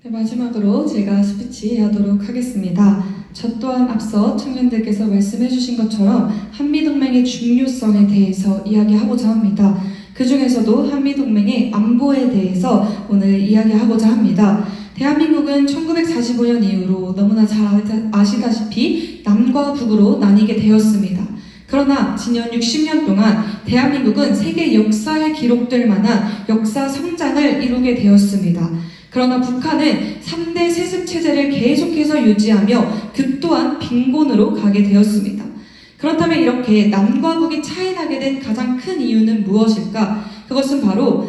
네, 마지막으로 제가 스피치 하도록 하겠습니다. 저 또한 앞서 청년들께서 말씀해 주신 것처럼 한미동맹의 중요성에 대해서 이야기하고자 합니다. 그 중에서도 한미동맹의 안보에 대해서 오늘 이야기하고자 합니다. 대한민국은 1945년 이후로 너무나 잘 아시다시피 남과 북으로 나뉘게 되었습니다. 그러나 지난 60년 동안 대한민국은 세계 역사에 기록될 만한 역사 성장을 이루게 되었습니다. 그러나 북한은 3대 세습 체제를 계속해서 유지하며 그 또한 빈곤으로 가게 되었습니다. 그렇다면 이렇게 남과 북이 차이나게 된 가장 큰 이유는 무엇일까? 그것은 바로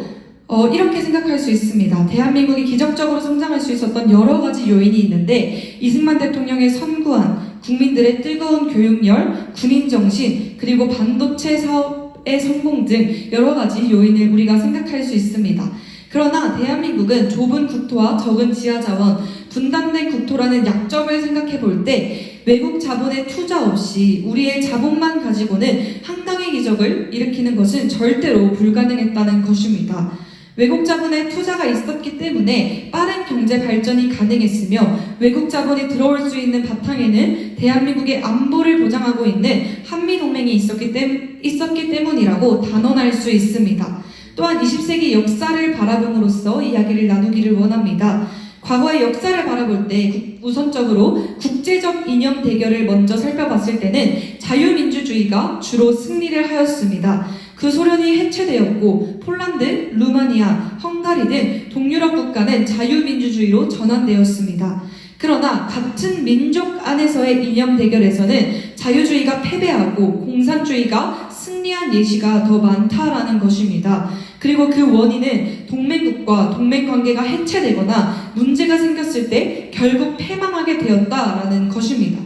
이렇게 생각할 수 있습니다. 대한민국이 기적적으로 성장할 수 있었던 여러 가지 요인이 있는데 이승만 대통령의 선구안, 국민들의 뜨거운 교육열, 군인정신, 그리고 반도체 사업의 성공 등 여러 가지 요인을 우리가 생각할 수 있습니다. 그러나 대한민국은 좁은 국토와 적은 지하자원, 분단된 국토라는 약점을 생각해 볼 때 외국 자본의 투자 없이 우리의 자본만 가지고는 한강의 기적을 일으키는 것은 절대로 불가능했다는 것입니다. 외국 자본의 투자가 있었기 때문에 빠른 경제 발전이 가능했으며 외국 자본이 들어올 수 있는 바탕에는 대한민국의 안보를 보장하고 있는 한미동맹이 있었기 때문이라고 단언할 수 있습니다. 또한 20세기 역사를 바라봄으로써 이야기를 나누기를 원합니다. 과거의 역사를 바라볼 때 우선적으로 국제적 이념 대결을 먼저 살펴봤을 때는 자유민주주의가 주로 승리를 하였습니다. 그 소련이 해체되었고 폴란드, 루마니아, 헝가리 등 동유럽 국가는 자유민주주의로 전환되었습니다. 그러나 같은 민족 안에서의 이념 대결에서는 자유주의가 패배하고 공산주의가 승리한 예시가 더 많다라는 것입니다. 그리고 그 원인은 동맹국과 동맹관계가 해체되거나 문제가 생겼을 때 결국 패망하게 되었다라는 것입니다.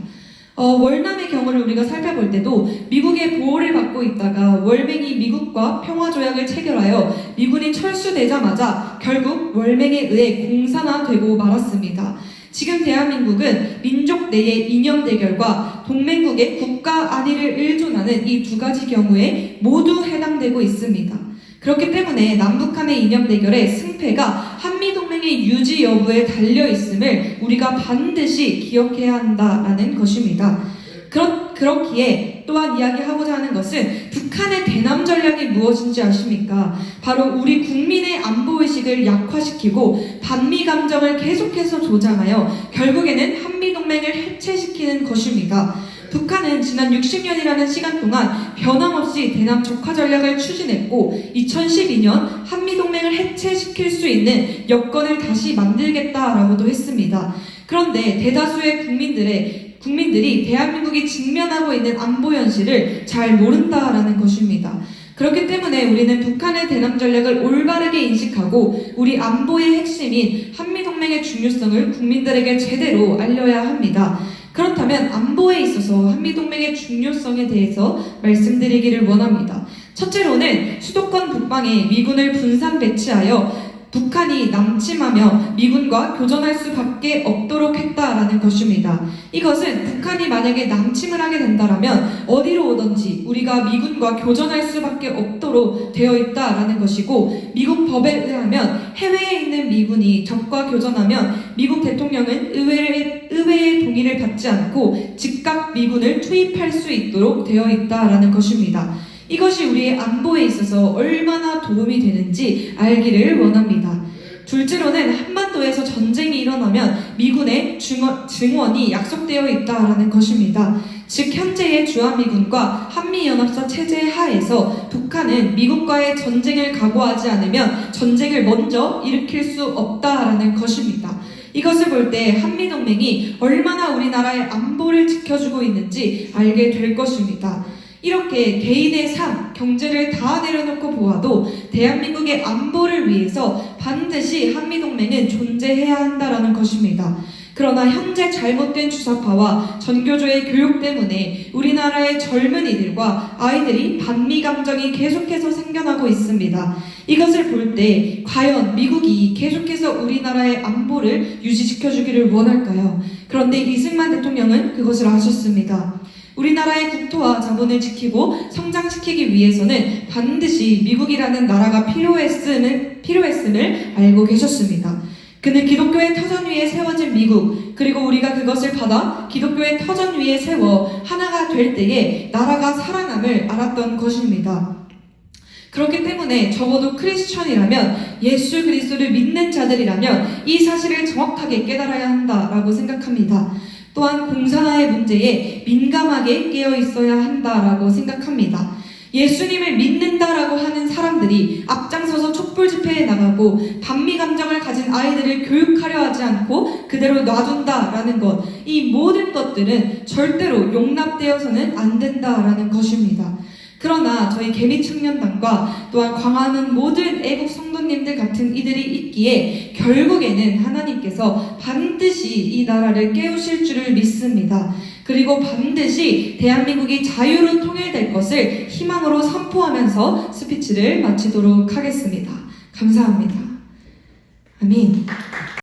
월남의 경우를 우리가 살펴볼 때도 미국의 보호를 받고 있다가 월맹이 미국과 평화조약을 체결하여 미군이 철수되자마자 결국 월맹에 의해 공산화되고 말았습니다. 지금 대한민국은 민족 내의 이념 대결과 동맹국의 국가 안위를 의존하는 이 두 가지 경우에 모두 해당되고 있습니다. 그렇기 때문에 남북한의 이념 대결의 승패가 한미동맹의 유지 여부에 달려있음을 우리가 반드시 기억해야 한다라는 것입니다. 그렇기에 또한 이야기하고자 하는 것은 북한의 대남 전략이 무엇인지 아십니까? 바로 우리 국민의 안보의식을 약화시키고 반미 감정을 계속해서 조장하여 결국에는 한미동맹을 해체시키는 것입니다. 북한은 지난 60년이라는 시간 동안 변함없이 대남 적화 전략을 추진했고 2012년 한미동맹을 해체시킬 수 있는 여건을 다시 만들겠다라고도 했습니다. 그런데 대다수의 국민들이 대한민국이 직면하고 있는 안보 현실을 잘 모른다라는 것입니다. 그렇기 때문에 우리는 북한의 대남 전략을 올바르게 인식하고 우리 안보의 핵심인 한미동맹의 중요성을 국민들에게 제대로 알려야 합니다. 그렇다면 안보에 있어서 한미동맹의 중요성에 대해서 말씀드리기를 원합니다. 첫째로는 수도권 북방에 미군을 분산 배치하여 북한이 남침하며 미군과 교전할 수밖에 없도록 했다라는 것입니다. 이것은 북한이 만약에 남침을 하게 된다면 어디로 오든지 우리가 미군과 교전할 수밖에 없도록 되어 있다라는 것이고 미국 법에 의하면 해외에 있는 미군이 적과 교전하면 미국 대통령은 의회의 동의를 받지 않고 즉각 미군을 투입할 수 있도록 되어 있다라는 것입니다. 이것이 우리의 안보에 있어서 얼마나 도움이 되는지 알기를 원합니다. 둘째로는 한반도에서 전쟁이 일어나면 미군의 증원이 약속되어 있다라는 것입니다. 즉 현재의 주한미군과 한미연합사 체제 하에서 북한은 미국과의 전쟁을 각오하지 않으면 전쟁을 먼저 일으킬 수 없다라는 것입니다. 이것을 볼 때 한미동맹이 얼마나 우리나라의 안보를 지켜주고 있는지 알게 될 것입니다. 이렇게 개인의 삶, 경제를 다 내려놓고 보아도 대한민국의 안보를 위해서 반드시 한미동맹은 존재해야 한다라는 것입니다. 그러나 현재 잘못된 주사파와 전교조의 교육 때문에 우리나라의 젊은이들과 아이들이 반미 감정이 계속해서 생겨나고 있습니다. 이것을 볼 때 과연 미국이 계속해서 우리나라의 안보를 유지시켜주기를 원할까요? 그런데 이승만 대통령은 그것을 아셨습니다. 우리나라의 국토와 자본을 지키고 성장시키기 위해서는 반드시 미국이라는 나라가 필요했음을 알고 계셨습니다. 그는 기독교의 터전 위에 세워진 미국, 그리고 우리가 그것을 받아 기독교의 터전 위에 세워 하나가 될 때에 나라가 살아남을 알았던 것입니다. 그렇기 때문에 적어도 크리스천이라면, 예수 그리스도를 믿는 자들이라면 이 사실을 정확하게 깨달아야 한다라고 생각합니다. 또한 공산화의 문제에 민감하게 깨어 있어야 한다라고 생각합니다. 예수님을 믿는다라고 하는 사람들이 앞장서서 촛불 집회에 나가고 반미 감정을 가진 아이들을 교육하려 하지 않고 그대로 놔둔다라는 것, 이 모든 것들은 절대로 용납되어서는 안 된다라는 것입니다. 그러나 저희 개미청년단과 또한 광화문 모든 애국 성도님들 같은 이들이 있기에 결국에는 하나님께서 반드시 이 나라를 깨우실 줄을 믿습니다. 그리고 반드시 대한민국이 자유로 통일될 것을 희망으로 선포하면서 스피치를 마치도록 하겠습니다. 감사합니다. 아멘.